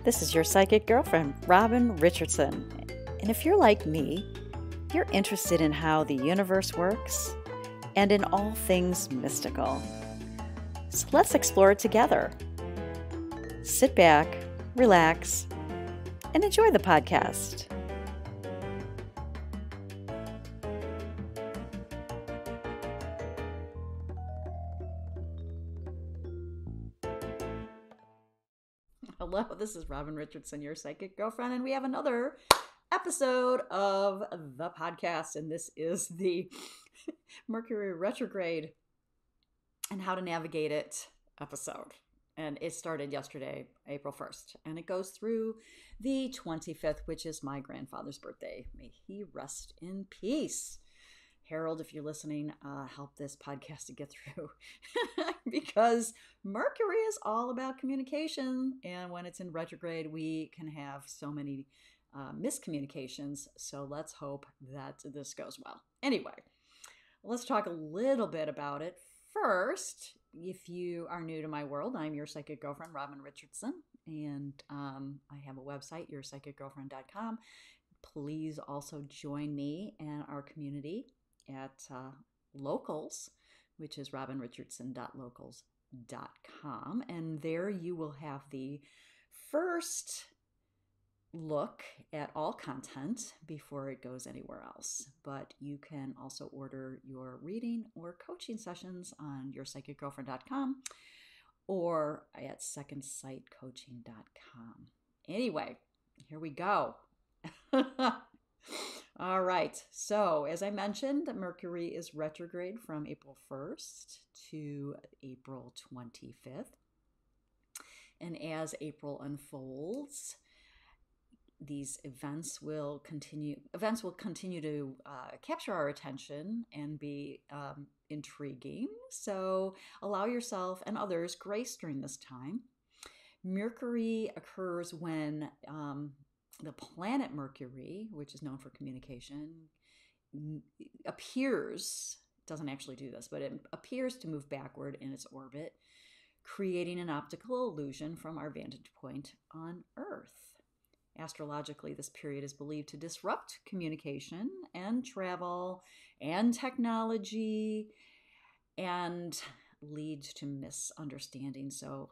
This is your psychic girlfriend, Robin Richardson. And if you're like me, you're interested in how the universe works and in all things mystical. So let's explore it together. Sit back, relax, and enjoy the podcast. Hello, this is Robin Richardson, your psychic girlfriend, and we have another episode of the podcast, and this is the Mercury Retrograde and how to navigate it episode. And it started yesterday, April 1st, and it goes through the 25th, which is my grandfather's birthday. May he rest in peace. Harold, if you're listening, help this podcast to get through because Mercury is all about communication. And when it's in retrograde, we can have so many miscommunications. So let's hope that this goes well. Anyway, let's talk a little bit about it. First, if you are new to my world, I'm your psychic girlfriend, Robin Richardson, and I have a website, yourpsychicgirlfriend.com. Please also join me and our community at Locals, which is robinrichardson.locals.com. And there you will have the first look at all content before it goes anywhere else. But you can also order your reading or coaching sessions on yourpsychicgirlfriend.com or at secondsightcoaching.com. Anyway, here we go. All right. So, as I mentioned, Mercury is retrograde from April 1st to April 25th. And as April unfolds, these events will continue to capture our attention and be intriguing. So, allow yourself and others grace during this time. Mercury occurs when the planet Mercury, which is known for communication, doesn't actually do this, but it appears to move backward in its orbit, creating an optical illusion from our vantage point on Earth. Astrologically, this period is believed to disrupt communication and travel and technology and lead to misunderstanding. So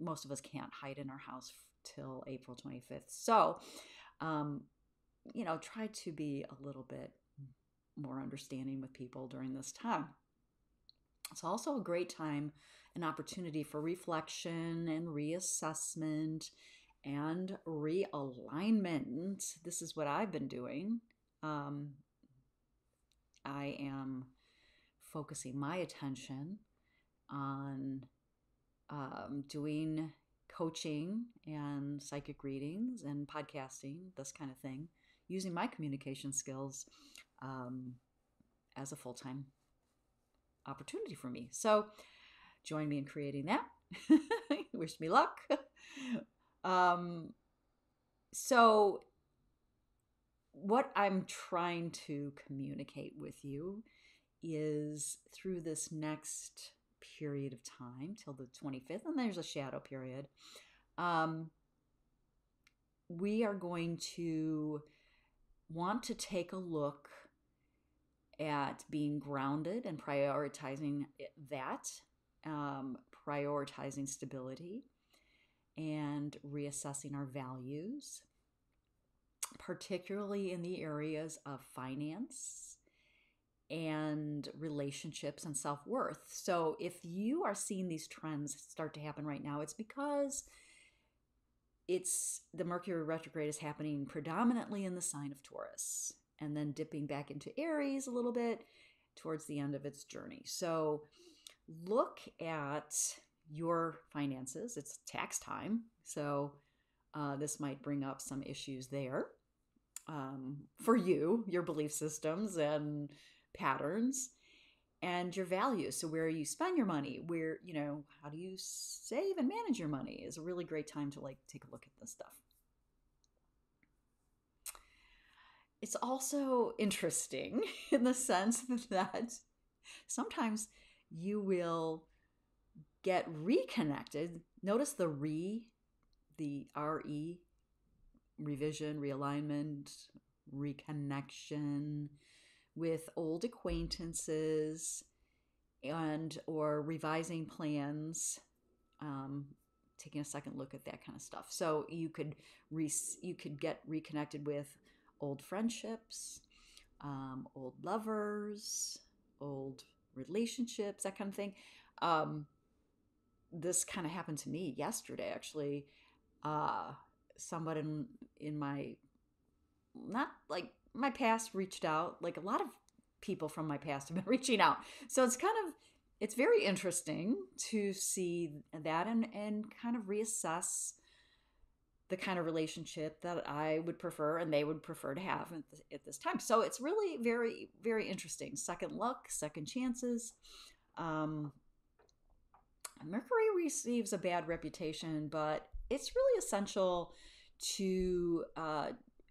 most of us can't hide in our house till April 25th. So, try to be a little bit more understanding with people during this time. It's also a great time, an opportunity for reflection and reassessment and realignment. This is what I've been doing. I am focusing my attention on doing coaching and psychic readings and podcasting, this kind of thing, using my communication skills as a full-time opportunity for me. So join me in creating that. Wish me luck. So what I'm trying to communicate with you is through this next period of time till the 25th, and there's a shadow period, we are going to want to take a look at being grounded and prioritizing that, prioritizing stability and reassessing our values, particularly in the areas of finance and relationships and self-worth. So if you are seeing these trends start to happen right now, it's because the Mercury retrograde is happening predominantly in the sign of Taurus and then dipping back into Aries a little bit towards the end of its journey. So look at your finances. It's tax time. So this might bring up some issues there for you, your belief systems and patterns, and your values. So where you spend your money, how do you save and manage your money is a really great time to take a look at this stuff. It's also interesting in the sense that sometimes you will get reconnected. Notice the the RE, revision, realignment, reconnection with old acquaintances, and or revising plans, taking a second look at that kind of stuff. So you could get reconnected with old friendships, old lovers, old relationships, that kind of thing. This kind of happened to me yesterday, actually. Somebody in my, not like my past, reached out. Like a lot of people from my past have been reaching out. So it's very interesting to see that and kind of reassess the kind of relationship that I would prefer and they would prefer to have at this time. So it's really very, very interesting. Second luck, second chances. Mercury receives a bad reputation, but it's really essential to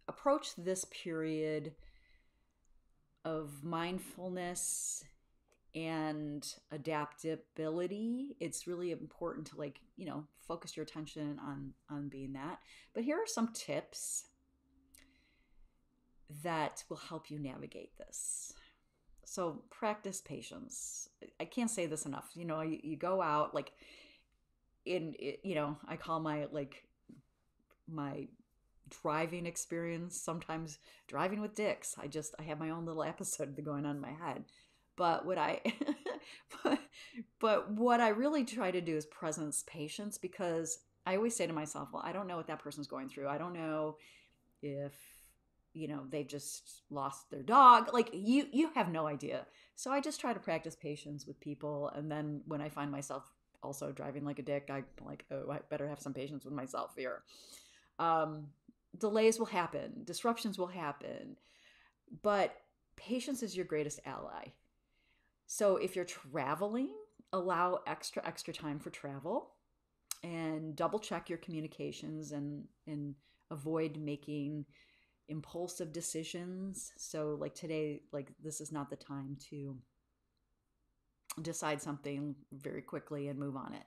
approach this period of mindfulness and adaptability. It's really important to focus your attention on being that. But here are some tips that will help you navigate this. So practice patience. I can't say this enough. You go out I call my driving experience sometimes driving with dicks. I have my own little episode going on in my head. But what I really try to do is presence patience, because I always say to myself, well, I don't know what that person's going through. I don't know if they've just lost their dog. Like you have no idea. So I just try to practice patience with people. And then when I find myself also driving like a dick, I'm like, oh, I better have some patience with myself here. Delays will happen. Disruptions will happen. But patience is your greatest ally. So if you're traveling, allow extra time for travel, and double check your communications and avoid making impulsive decisions. So like today, this is not the time to decide something very quickly and move on it.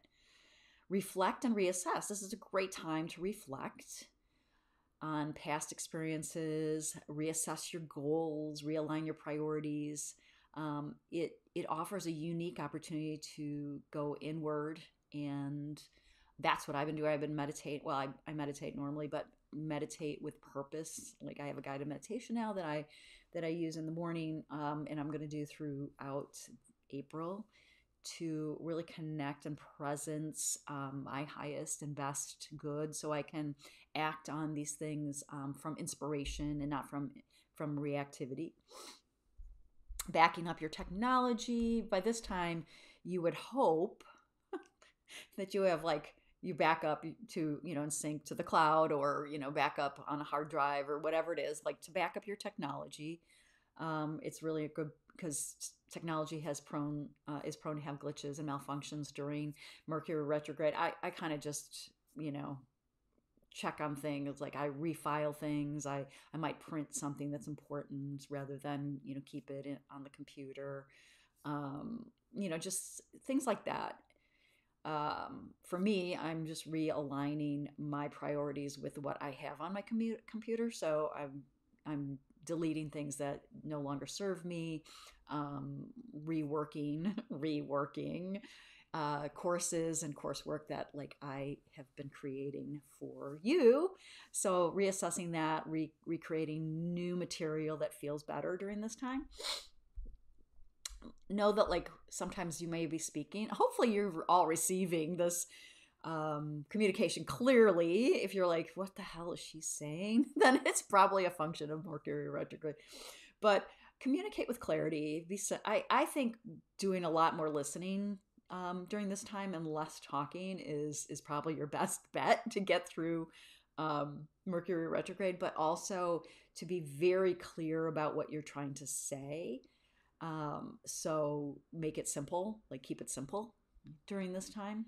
Reflect and reassess. This is a great time to reflect on past experiences, reassess your goals, realign your priorities. It offers a unique opportunity to go inward, and that's what I've been doing. I've been meditate. Well, I meditate normally, but meditate with purpose. Like I have a guided meditation now that I use in the morning, and I'm going to do throughout April to really connect and presence my highest and best good, so I can act on these things from inspiration and not from reactivity. Backing up your technology. By this time, you would hope that you have you back up to, and sync to the cloud, or, back up on a hard drive or whatever it is, to back up your technology. It's really good because technology is prone to have glitches and malfunctions during Mercury retrograde. I kind of just, check on things. Like I refile things. I might print something that's important rather than, keep it on the computer. Just things like that. For me, I'm just realigning my priorities with what I have on my computer. So I'm deleting things that no longer serve me, reworking courses and coursework that I have been creating for you. So reassessing that, recreating new material that feels better during this time. Know that sometimes you may be speaking. Hopefully you're all receiving this communication clearly. If you're like, what the hell is she saying? Then it's probably a function of Mercury retrograde. But communicate with clarity. I think doing a lot more listening during this time and less talking is probably your best bet to get through Mercury retrograde, but also to be very clear about what you're trying to say. So make it simple, keep it simple during this time.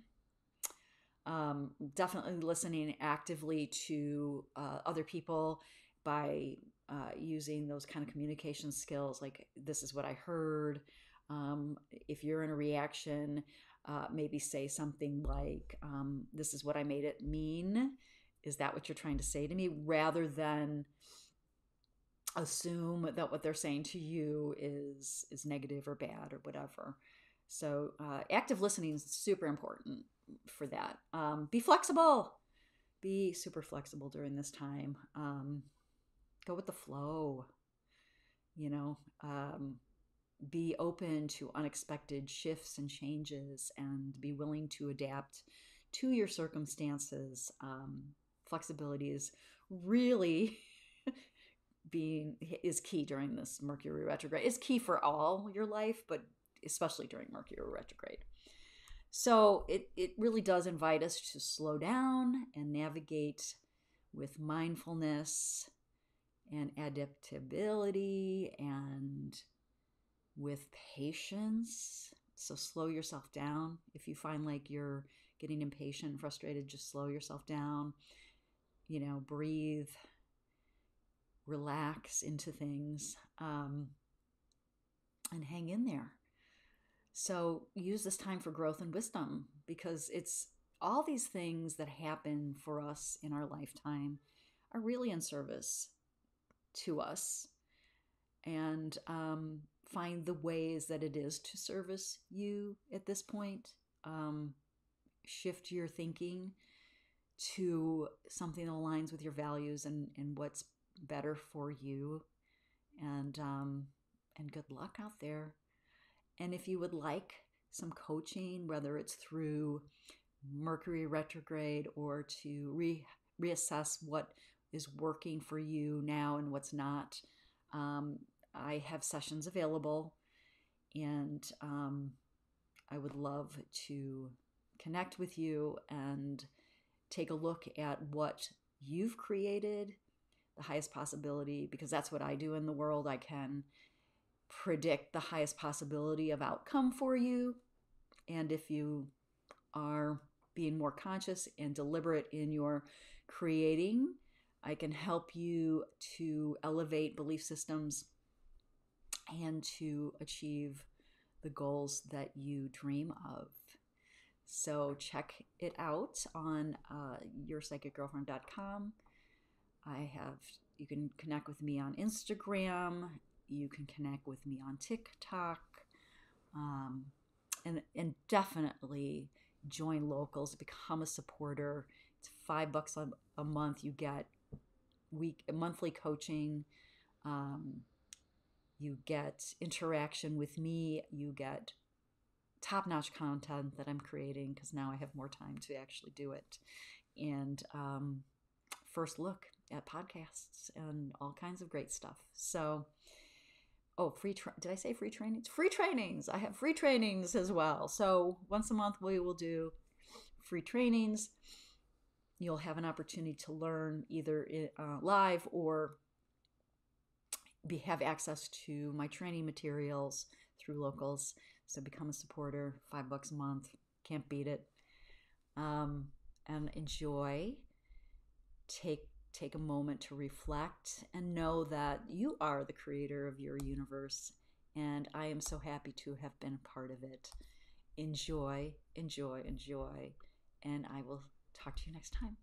Definitely listening actively to other people by using those kind of communication skills. This is what I heard. If you're in a reaction, maybe say something like, this is what I made it mean. is that what you're trying to say to me? Rather than assume that what they're saying to you is negative or bad or whatever. So active listening is super important for that. Be flexible. Be super flexible during this time. Go with the flow. Be open to unexpected shifts and changes, and be willing to adapt to your circumstances. Flexibility is really is key during this Mercury retrograde. It's key for all your life, but especially during Mercury retrograde. So it really does invite us to slow down and navigate with mindfulness and adaptability and with patience. So slow yourself down. If you find like you're getting impatient and frustrated, just slow yourself down. Breathe, relax into things, and hang in there. So use this time for growth and wisdom, because it's all these things that happen for us in our lifetime are really in service to us. And find the ways that it is to service you at this point. Shift your thinking to something that aligns with your values and what's better for you. And good luck out there. And if you would like some coaching, whether it's through Mercury retrograde or to reassess what is working for you now and what's not, I have sessions available, and I would love to connect with you and take a look at what you've created, the highest possibility, because that's what I do in the world. I can predict the highest possibility of outcome for you. And if you are being more conscious and deliberate in your creating, I can help you to elevate belief systems and to achieve the goals that you dream of. So check it out on yourpsychicgirlfriend.com. You can connect with me on Instagram. You can connect with me on TikTok. And definitely join locals, become a supporter. It's $5 a month. You get monthly coaching. You get interaction with me. You get top-notch content that I'm creating, because now I have more time to actually do it. And first look at podcasts and all kinds of great stuff. So, did I say free trainings? Free trainings. I have free trainings as well. So once a month we will do free trainings. You'll have an opportunity to learn either live or have access to my training materials through locals. So become a supporter, $5 a month. Can't beat it. And enjoy. Take a moment to reflect and know that you are the creator of your universe. And I am so happy to have been a part of it. Enjoy, enjoy, enjoy. And I will talk to you next time.